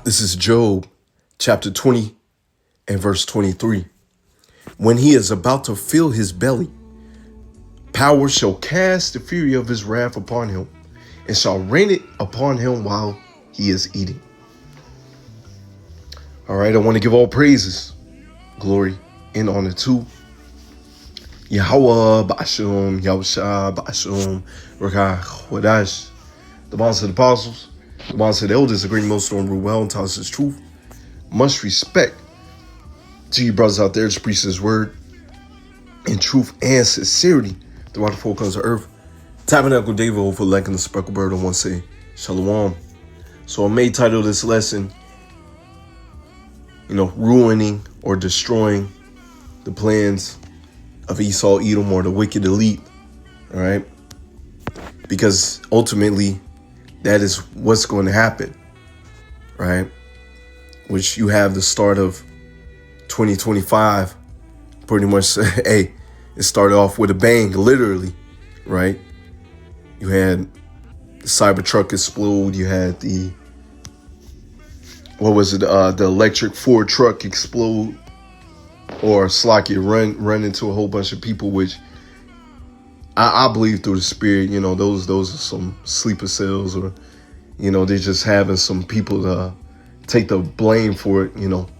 This is Job chapter 20 and verse 23. When he is about to fill his belly, power shall cast the fury of his wrath upon him and shall rain it upon him while he is eating. All right, I want to give all praises, glory, and honor to Yahweh, Ba'ashum, Yahushua, Ba'ashum, Rakah, Wadash, the bonds of the apostles, the bonds of the elders, the great millstone, rule well and tell us his truth. Much respect to you brothers out there to preach his word in truth and sincerity throughout the four corners of earth. Tabernacle David, hopefully like the speckled bird, I want to say Shalom. So I may title this lesson, ruining or destroying the plans of Esau, Edom, or the wicked elite. All right. Because ultimately that is what's going to happen. Right. Which you have the start of 2025 pretty much. It started off with a bang, literally. Right. You had the Cybertruck explode. You had the electric Ford truck explode, or Slocky run into a whole bunch of people, which I believe through the spirit, those are some sleeper cells, or, they're just having some people to take the blame for it.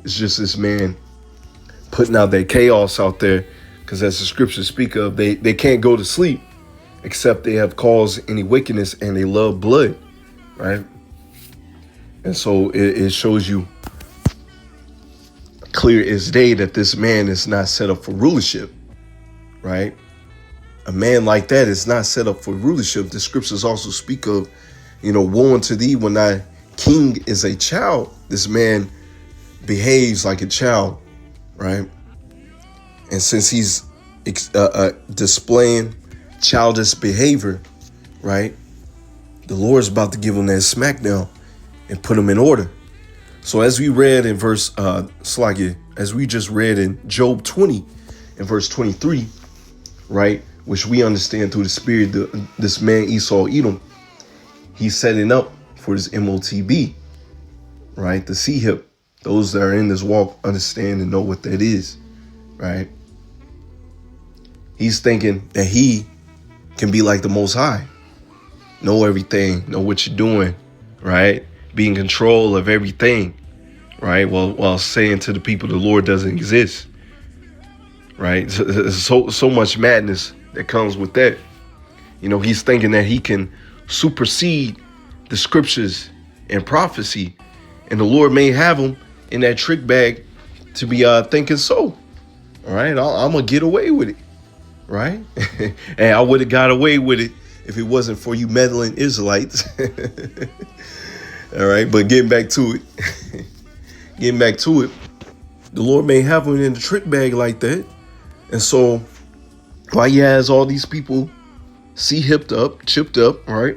It's just this man putting out that chaos out there, because as the scriptures speak of, they can't go to sleep except they have caused any wickedness and they love blood, right? And so it shows you clear as day that this man is not set up for rulership, right? A man like that is not set up for rulership. The scriptures also speak of, woe unto thee when thy king is a child. This man behaves like a child, right? And since he's displaying childish behavior, right, the Lord's about to give him that smackdown and put him in order. So as we read in as we just read in Job 20 and verse 23, right, which we understand through the spirit, this man Esau, Edom, he's setting up for his MOTB, right, the C-hip. Those that are in this walk understand and know what that is, right? He's thinking that he can be like the Most High, know everything, know what you're doing, right? Be in control of everything, right? While saying to the people the Lord doesn't exist, right? So much madness that comes with that. He's thinking that he can supersede the scriptures and prophecy, and the Lord may have him in that trick bag to be thinking so. All right, I'm gonna get away with it, right? And I would have got away with it if it wasn't for you meddling Israelites. All right, but getting back to it, the Lord may have him in the trick bag like that. And so while he has all these people chipped up, right,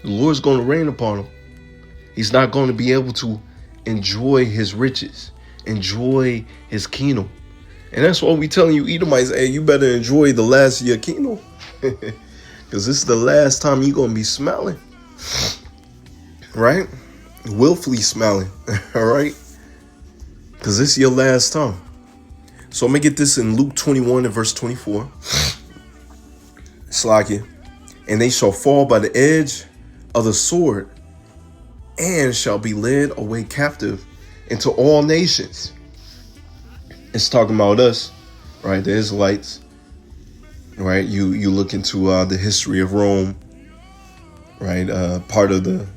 the Lord's going to rain upon him. He's not going to be able to enjoy his riches, enjoy his kingdom. And that's why we telling you Edomites, hey, you better enjoy the last of your kingdom, because this is the last time you're going to be smiling. Right? Willfully smiling. All right? Because this is your last time. So I'm going to get this in Luke 21 and verse 24. Slakia. And they shall fall by the edge of the sword and shall be led away captive into all nations. It's talking about us, right? The Israelites, right? You look into the history of Rome, right? Part of the,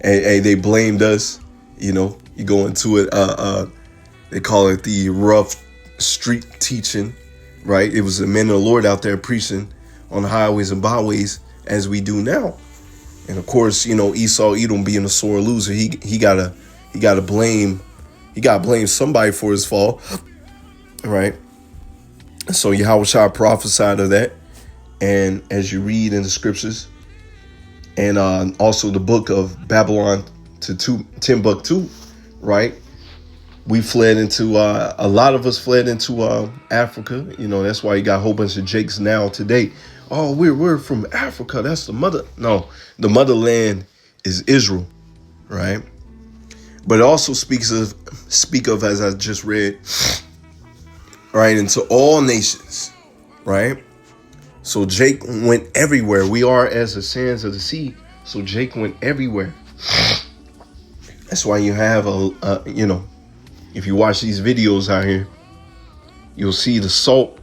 and they blamed us, you go into it, they call it the rough street teaching, right? It was the men of the Lord out there preaching on the highways and byways as we do now. And of course, Esau, Edom being a sore loser, he gotta blame somebody for his fall, right? So Yahushua prophesied of that. And as you read in the scriptures, and also the book of Babylon to Timbuktu, right? We fled into, a lot of us fled into Africa. That's why you got a whole bunch of Jakes now today. Oh, we're from Africa. That's the mother. No, the motherland is Israel. right? But it also speak of, as I just read, right, into all nations, right? So Jake went everywhere. We are as the sands of the sea. So Jake went everywhere. That's why you have if you watch these videos out here, you'll see the salt,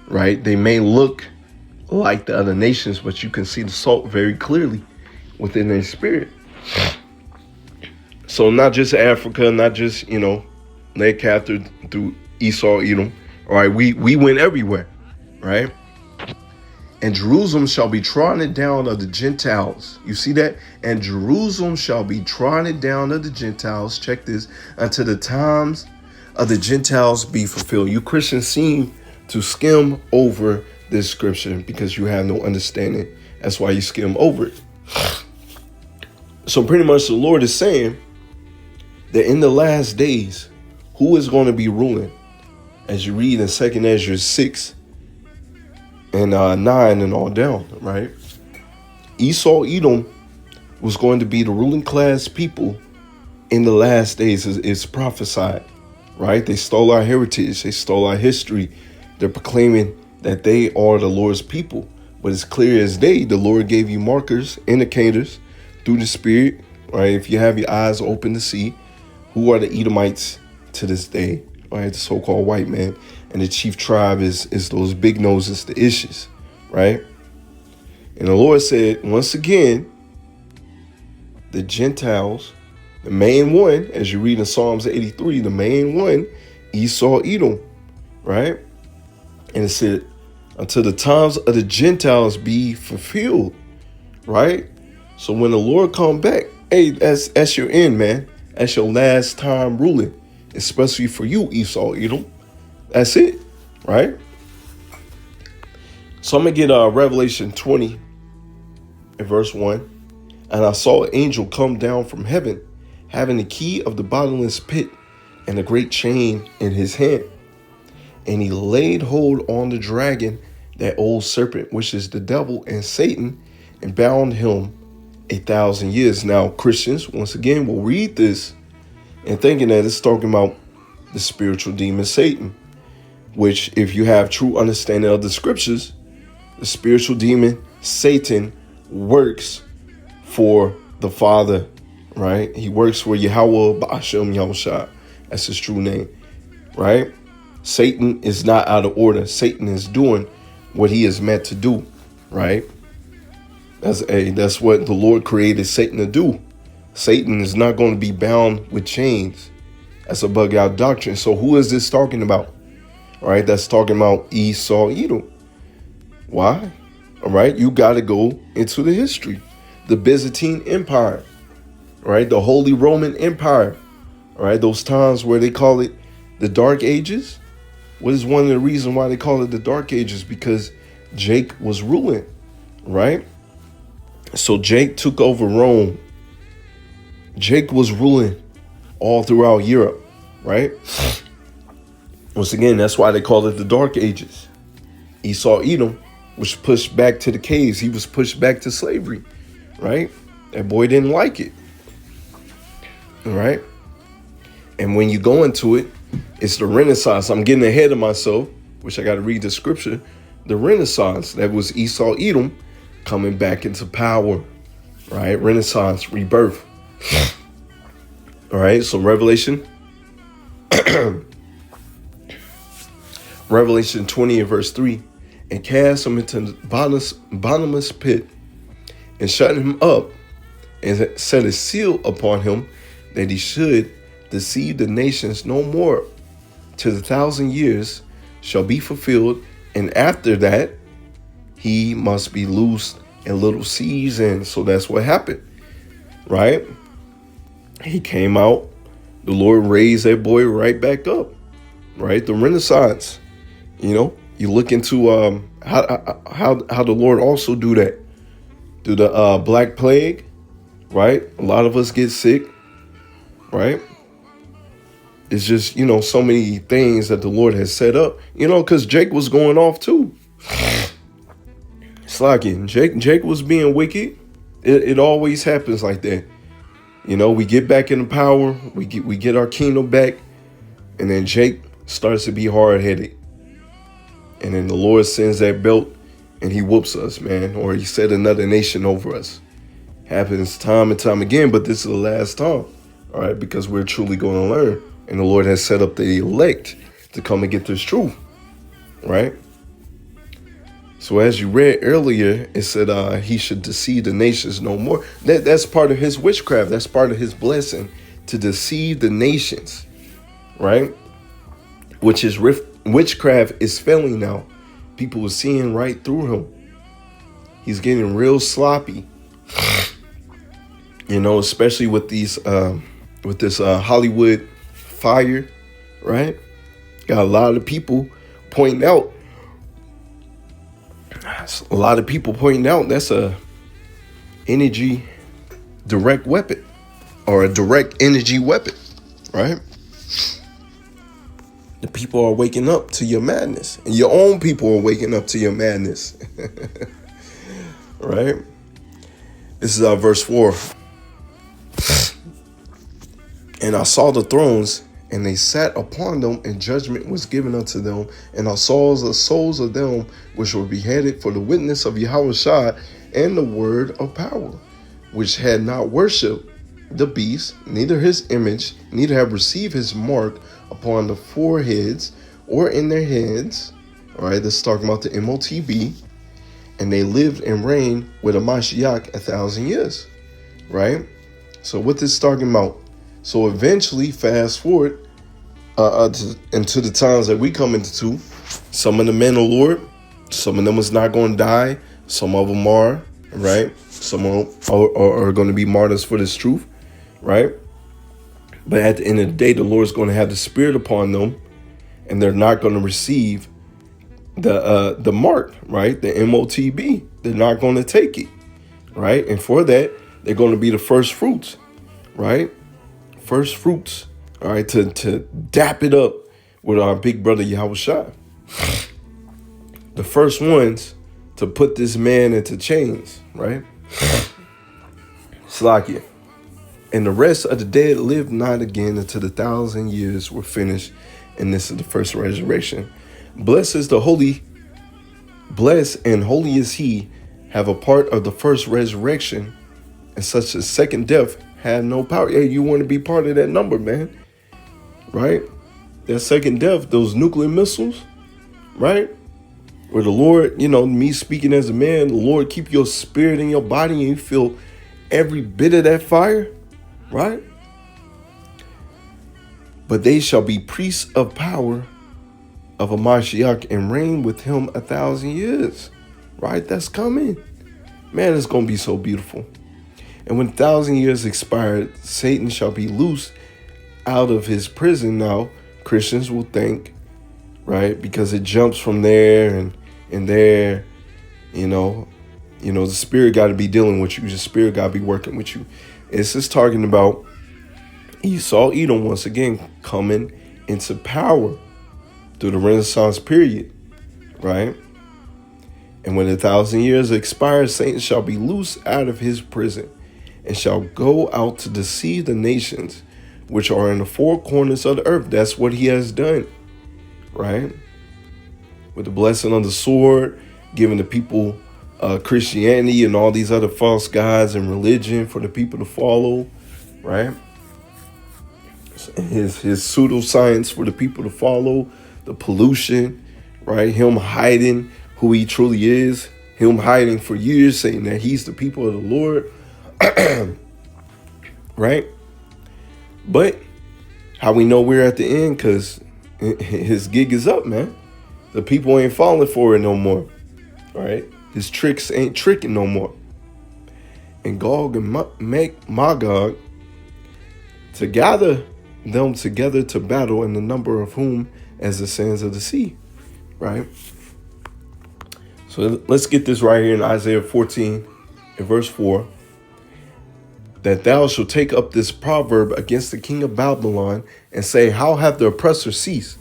right? They may look like the other nations, but you can see the salt very clearly within their spirit. So not just Africa, not just, led captive through Esau, Edom. All right, we went everywhere, right? And Jerusalem shall be trodden down of the Gentiles. You see that? And Jerusalem shall be trodden down of the Gentiles. Check this. Until the times of the Gentiles be fulfilled. You Christians seem to skim over this scripture because you have no understanding. That's why you skim over it. So pretty much the Lord is saying that in the last days, who is going to be ruling? As you read in 2 Ezra 6 and 9 and all down, right? Esau, Edom was going to be the ruling class people in the last days. It's prophesied, right? They stole our heritage. They stole our history. They're proclaiming that they are the Lord's people. But it's clear as day, the Lord gave you markers, indicators through the Spirit, right? If you have your eyes open to see who are the Edomites to this day, right? The so-called white man. And the chief tribe is those big noses, the Ishes, right? And the Lord said, once again, the Gentiles, the main one, as you read in Psalms 83, the main one, Esau, Edom, right? And it said, until the times of the Gentiles be fulfilled, right? So when the Lord come back, hey, that's your end, man. That's your last time ruling, especially for you, Esau, Edom. That's it, right? So I'm going to get Revelation 20 and verse 1. And I saw an angel come down from heaven, having the key of the bottomless pit and a great chain in his hand. And he laid hold on the dragon, that old serpent, which is the devil and Satan, and bound him 1,000 years. Now, Christians, once again, will read this and thinking that it's talking about the spiritual demon Satan, which, if you have true understanding of the scriptures, the spiritual demon Satan works for the Father, right? He works for Yahweh Ba'ashem Yahushua. That's his true name, right? Satan is not out of order. Satan is doing what he is meant to do, right? That's what the Lord created Satan to do. Satan is not going to be bound with chains. That's a bug out doctrine. So who is this talking about? All right, that's talking about Esau, Edom. Why? All right, you got to go into the history. The Byzantine Empire, right? The Holy Roman Empire, all right? Those times where they call it the Dark Ages. What is one of the reasons why they call it the Dark Ages? Because Jake was ruling, right? So Jake took over Rome. Jake was ruling all throughout Europe, right? Once again, that's why they call it the Dark Ages. Esau, Edom was pushed back to the caves. He was pushed back to slavery, right? That boy didn't like it, all right? And when you go into it, it's the Renaissance. I'm getting ahead of myself, which I got to read the scripture. The Renaissance, that was Esau, Edom coming back into power, right? Renaissance, rebirth. All right, so Revelation 20 and verse 3, and cast him into the bottomless pit, and shut him up, and set a seal upon him, that he should deceive the nations no more, till the 1,000 years shall be fulfilled, and after that he must be loosed in little season. So that's what happened, right? He came out. The Lord raised that boy right back up, right? The Renaissance. You look into how the Lord also do that through the Black Plague, right? A lot of us get sick, right? It's just, so many things that the Lord has set up, because Jake was going off too. It's like Jake was being wicked, It always happens like that. You know, we get back into power, we get our kingdom back, and then Jake starts to be hard-headed. And then the Lord sends that belt and he whoops us, man, or he set another nation over us. Happens time and time again, but this is the last time, all right, because we're truly going to learn. And the Lord has set up the elect to come and get this truth, right? So as you read earlier, it said he should deceive the nations no more. That's part of his witchcraft. That's part of his blessing, to deceive the nations, right? Which is witchcraft is failing now. People are seeing right through him. He's getting real sloppy, you know, especially with these with this Hollywood fire, right? Got a lot of people pointing out. A lot of people pointing out that's a energy direct weapon, or a direct energy weapon, right? The people are waking up to your madness, and your own people are waking up to your madness, right? This is verse 4. And I saw the thrones, and they sat upon them, and judgment was given unto them. And I saw the souls of them which were beheaded for the witness of Yahushua and the word of power, which had not worshipped the beast, neither his image, neither have received his mark upon the foreheads or in their heads. All right, this is talking about the MOTB. And they lived and reigned with a Mashiach 1,000 years, right? So what this is talking about? So eventually, fast forward into the times that we come into, some of the men of the Lord, some of them is not going to die. Some of them are, right? Some are going to be martyrs for this truth, right? But at the end of the day, the Lord is going to have the Spirit upon them, and they're not going to receive the mark, right? The MOTB. They're not going to take it, right? And for that, they're going to be the first fruits, right? First fruits, all right, to dap it up with our big brother Yahushua. The first ones to put this man into chains, right? Slakia. And the rest of the dead lived not again until the 1,000 years were finished. And this is the first resurrection. Blessed and holy is he, have a part of the first resurrection, and such as second death have no power. Hey, you want to be part of that number, man, right? That second death, those nuclear missiles, right? Where the Lord, you know, me speaking as a man, the Lord keep your spirit in your body and you feel every bit of that fire, right? But they shall be priests of power of a Mashiach and reign with him 1,000 years, right? That's coming. Man, it's going to be so beautiful. And when 1,000 years expired, Satan shall be loosed out of his prison. Now, Christians will think, right? Because it jumps from there and there, you know, the Spirit got to be dealing with you. The Spirit got to be working with you. It's just talking about Esau, Edom, once again, coming into power through the Renaissance period, right? And when 1,000 years expire, Satan shall be loosed out of his prison and shall go out to deceive the nations which are in the four corners of the earth. That's what he has done, right? With the blessing of the sword, giving the people Christianity and all these other false gods and religion for the people to follow, right? His pseudoscience for the people to follow, the pollution, right? Him hiding who he truly is, him hiding for years, saying that he's the people of the Lord, right? But how we know we're at the end? Because his gig is up, man. The people ain't falling for it no more, right? His tricks ain't tricking no more. And Gog and Magog, to gather them together to battle, in the number of whom as the sands of the sea, right? So let's get this right here in Isaiah 14 and verse 4. That thou shalt take up this proverb against the king of Babylon and say, how hath the oppressor ceased?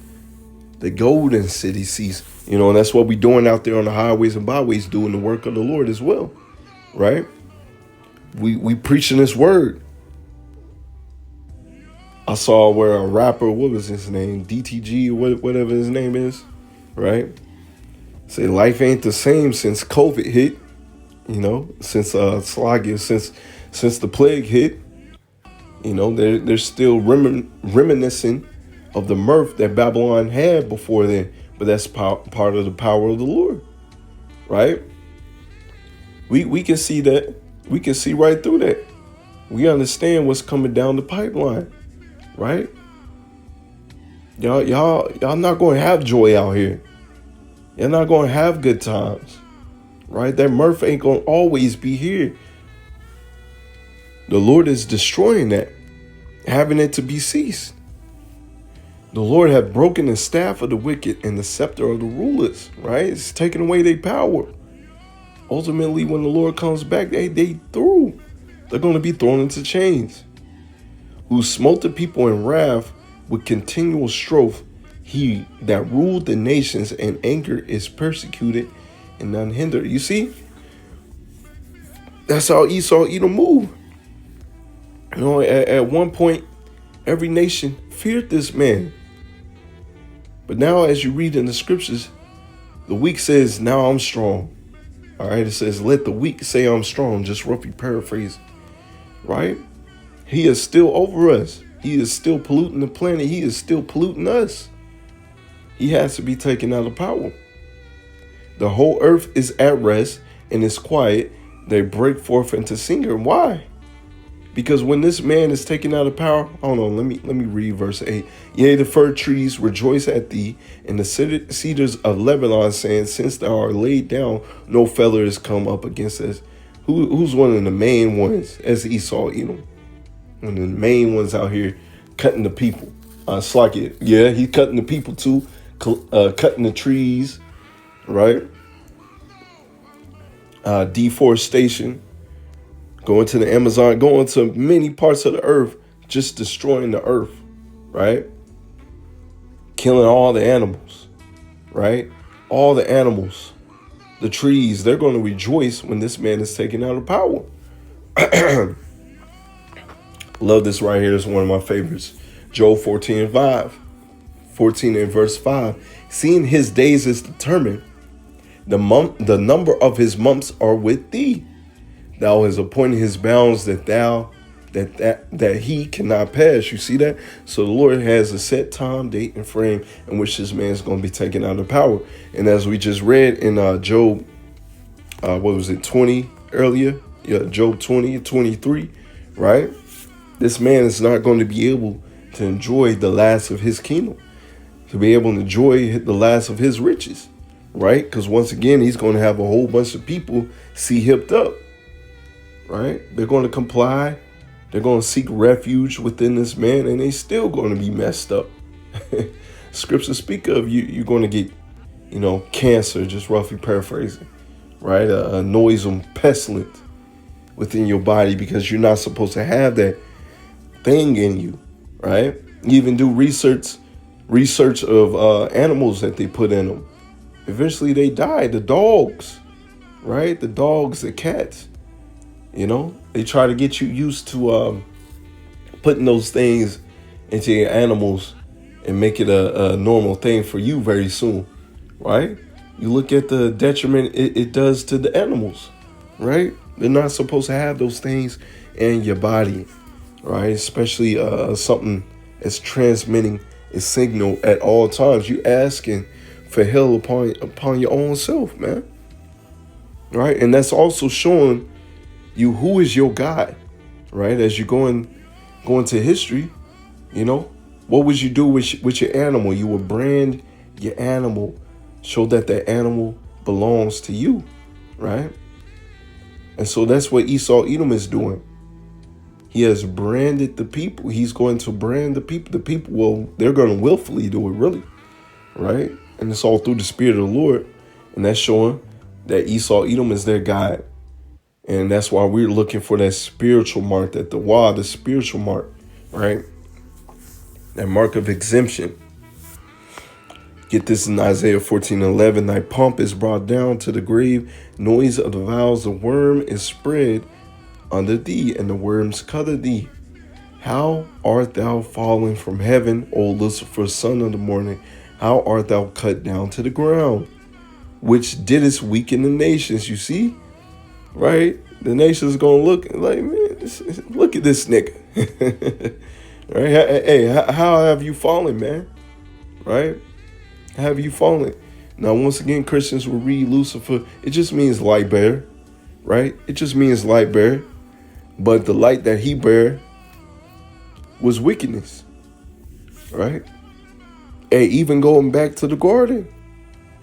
The golden city ceased. You know, and that's what we're doing out there on the highways and byways, doing the work of the Lord as well, right? We preaching this word. I saw where a rapper, what was his name, DTG, whatever his name is, right? Say life ain't the same since COVID hit, since since the plague hit. They're still reminiscing of the mirth that Babylon had before then, but that's part of the power of the Lord, right? We can see that. We can see right through that. We understand what's coming down the pipeline, right? Y'all not going to have joy out here. You're not going to have good times, right? That mirth ain't going to always be here. The Lord is destroying that, having it to be ceased. The Lord have broken the staff of the wicked and the scepter of the rulers, right? It's taking away their power. Ultimately, when the Lord comes back, they through. They're going to be thrown into chains. Who smote the people in wrath with continual strife. He that ruled the nations in anger is persecuted and unhindered. You see? That's how Esau Edom moved. At one point, every nation feared this man. But now, as you read in the scriptures, the weak says, now I'm strong. All right, it says, let the weak say I'm strong, just roughly paraphrase, right? He is still over us. He is still polluting the planet. He is still polluting us. He has to be taken out of power. The whole earth is at rest and is quiet. They break forth into singing. Why? Because when this man is taken out of power, hold on, let me read verse 8. Yea, the fir trees rejoice at thee, and the cedars of Lebanon, saying, since thou art laid down, no feller is come up against us. Who's one of the main ones as Esau Edom? One of the main ones out here cutting the people. Slack-it. Yeah, he's cutting the people too, cutting the trees, right? Deforestation. Going to the Amazon, going to many parts of the earth, just destroying the earth, right? Killing all the animals, right? All the animals, the trees, they're going to rejoice when this man is taken out of power. Love this right here. It's one of my favorites. Job 14 and verse 5. Seeing his days is determined, the number of his months are with thee. Thou hast appointed his bounds that he cannot pass. You see that? So the Lord has a set time, date, and frame in which this man is going to be taken out of power. And as we just read in Job, 20 earlier? Yeah, Job 20 and 23, right? This man is not going to be able to enjoy the last of his kingdom, to be able to enjoy the last of his riches, right? Because once again, he's going to have a whole bunch of people hipped up. Right? They're going to comply. They're going to seek refuge within this man, and they still going to be messed up. Scriptures speak of you're going to get, cancer, just roughly paraphrasing, right? A noisome pestilence within your body because you're not supposed to have that thing in you, right? You even do research of animals that they put in them. Eventually they die. The dogs, right? The dogs, the cats. They try to get you used to putting those things into your animals and make it a normal thing for you very soon, right? You look at the detriment it does to the animals, right? They're not supposed to have those things in your body, right? Especially something that's transmitting a signal at all times. You asking for hell upon your own self, man, right? And that's also showing you who is your God, right? As you go into history, what would you do with your animal? You would brand your animal, show that the animal belongs to you, right? And so that's what Esau Edom is doing. He has branded the people. He's going to brand the people. The people, well, they're going to willfully do it, really, right? And it's all through the Spirit of the Lord. And that's showing that Esau Edom is their God. And that's why we're looking for that spiritual mark, the spiritual mark, right? That mark of exemption. Get this in Isaiah 14:11. Thy pomp is brought down to the grave. Noise of the vows of worm is spread under thee, and the worms cover thee. How art thou fallen from heaven, O Lucifer, son of the morning? How art thou cut down to the ground, which didst weaken the nations? You see, right? The nations gonna look like, man, look at this nigga. Right? Hey, how have you fallen, man? Right? How have you fallen? Now, once again, Christians will read Lucifer. It just means light bearer, right? It just means light bearer. But the light that he bare was wickedness, right? Hey, even going back to the garden,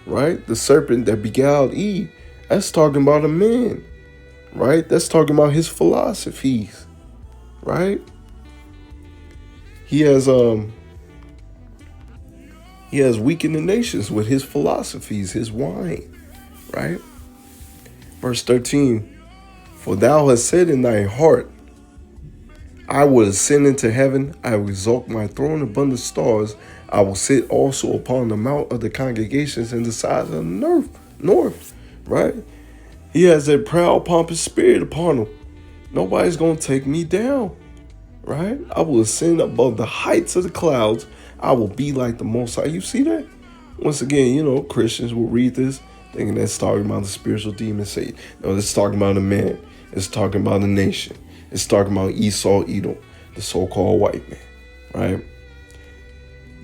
right? The serpent that beguiled Eve, that's talking about a man, right? That's talking about his philosophies, right? He has weakened the nations with his philosophies, his wine, right? Verse 13, for thou hast said in thy heart, I will ascend into heaven, I will exalt my throne above the stars, I will sit also upon the mount of the congregations in the sides of the north, right? He has that proud, pompous spirit upon him. Nobody's going to take me down, right? I will ascend above the heights of the clouds. I will be like the Most High. You see that? Once again, Christians will read this thinking that's talking about the spiritual demon Satan. No, it's talking about a man. It's talking about a nation. It's talking about Esau, Edom, the so-called white man, right?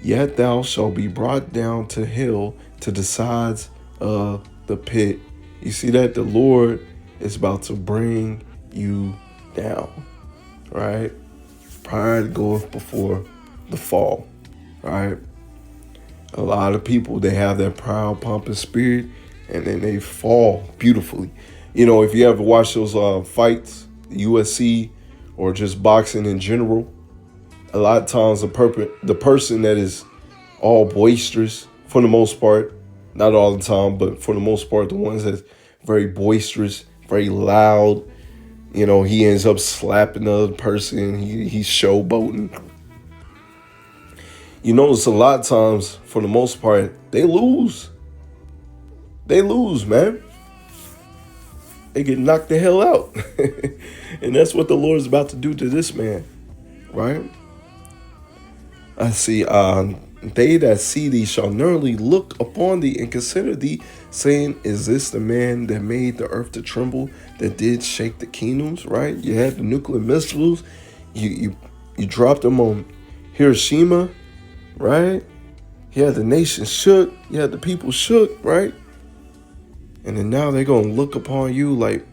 Yet thou shalt be brought down to hell, to the sides of the pit. You see that? The Lord is about to bring you down, right? Pride goeth before the fall, right? A lot of people, they have that proud, pompous spirit, and then they fall beautifully. If you ever watch those fights, UFC, or just boxing in general, a lot of times the person that is all boisterous, for the most part, not all the time, but for the most part, the ones that's very boisterous, very loud, he ends up slapping the other person. He's showboating. You notice a lot of times, for the most part, they lose. They lose, man. They get knocked the hell out. And that's what the Lord is about to do to this man, right? I see, they that see thee shall narrowly look upon thee and consider thee, saying, is this the man that made the earth to tremble, that did shake the kingdoms, right? You had the nuclear missiles. You dropped them on Hiroshima, right? You had the nation shook. You had the people shook, right? And then now they're going to look upon you like,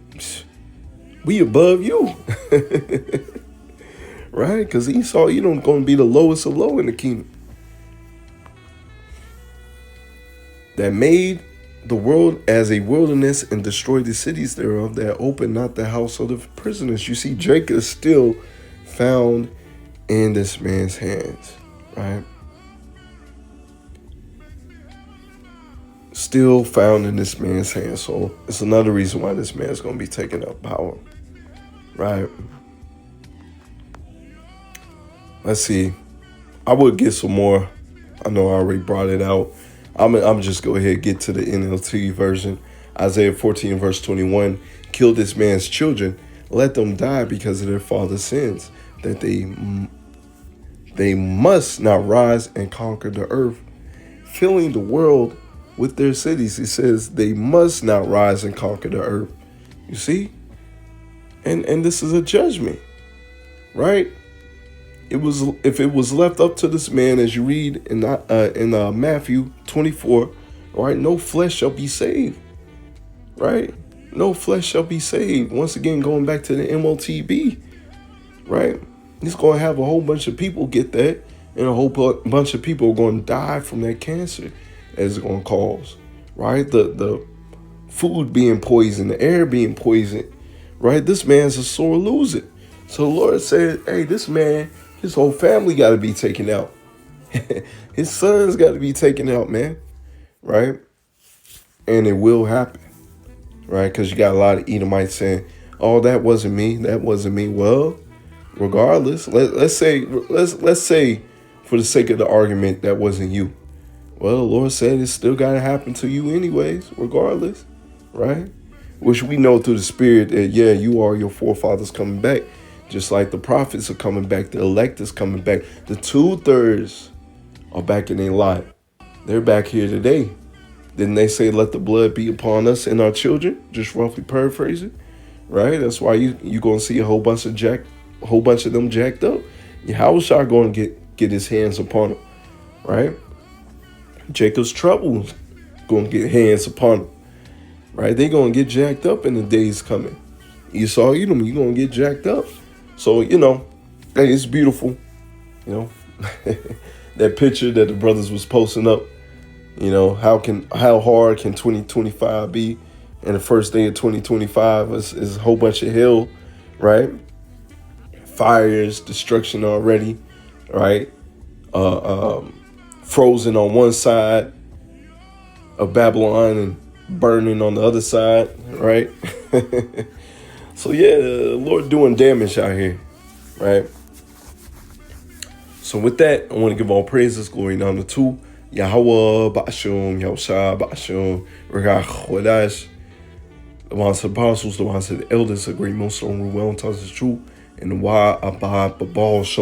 we above you. Right? Because Esau, going to be the lowest of low in the kingdom. That made the world as a wilderness and destroyed the cities thereof, that opened not the house of the prisoners. You see, Jacob is still found in this man's hands, right? Still found in this man's hands. So it's another reason why this man's going to be taking up power, right? Let's see. I would get some more. I know I already brought it out. I'm just go ahead and get to the NLT version. Isaiah 14 verse 21. Kill this man's children. Let them die because of their father's sins, that they must not rise and conquer the earth, filling the world with their cities. He says they must not rise and conquer the earth. You see? And this is a judgment, right? If it was left up to this man, as you read in Matthew 24, right? No flesh shall be saved, right? No flesh shall be saved. Once again, going back to the MOTB, right? He's going to have a whole bunch of people get that, and a whole bunch of people are going to die from that cancer as it's going to cause, right? The food being poisoned, the air being poisoned, right? This man's a sore loser. So the Lord said, hey, this man, his whole family got to be taken out. His sons got to be taken out, man, right? And it will happen, right? Because you got a lot of Edomites saying, oh, that wasn't me. That wasn't me. Well, regardless, let's say for the sake of the argument, that wasn't you. Well, the Lord said it's still got to happen to you anyways, regardless, right? which we know through the Spirit that, yeah, you are your forefathers coming back. Just like the prophets are coming back, the elect is coming back. The 2/3 are back in their lot. They're back here today. Didn't they say, let the blood be upon us and our children? Just roughly paraphrasing, right? That's why you going to see a whole bunch of them jacked up. Yahushua going to get his hands upon them, right? Jacob's trouble going to get hands upon them, right? They going to get jacked up in the days coming. Esau, Edom, you going to get jacked up. So, hey, it's beautiful, that picture that the brothers was posting up. How hard can 2025 be? And the first day of 2025 is a whole bunch of hell, right? Fires, destruction already, right? Frozen on one side of Babylon and burning on the other side, right? So yeah, the Lord doing damage out here, right? So with that, I want to give all praises, glory, and honor to Yahweh, Ba'ashum, Yahushua, Ba'ashum, Regach, Chodesh, the ones of the apostles, the ones of the elders, the great most on well and tells the truth, and the Wa Abba Babal Shalom.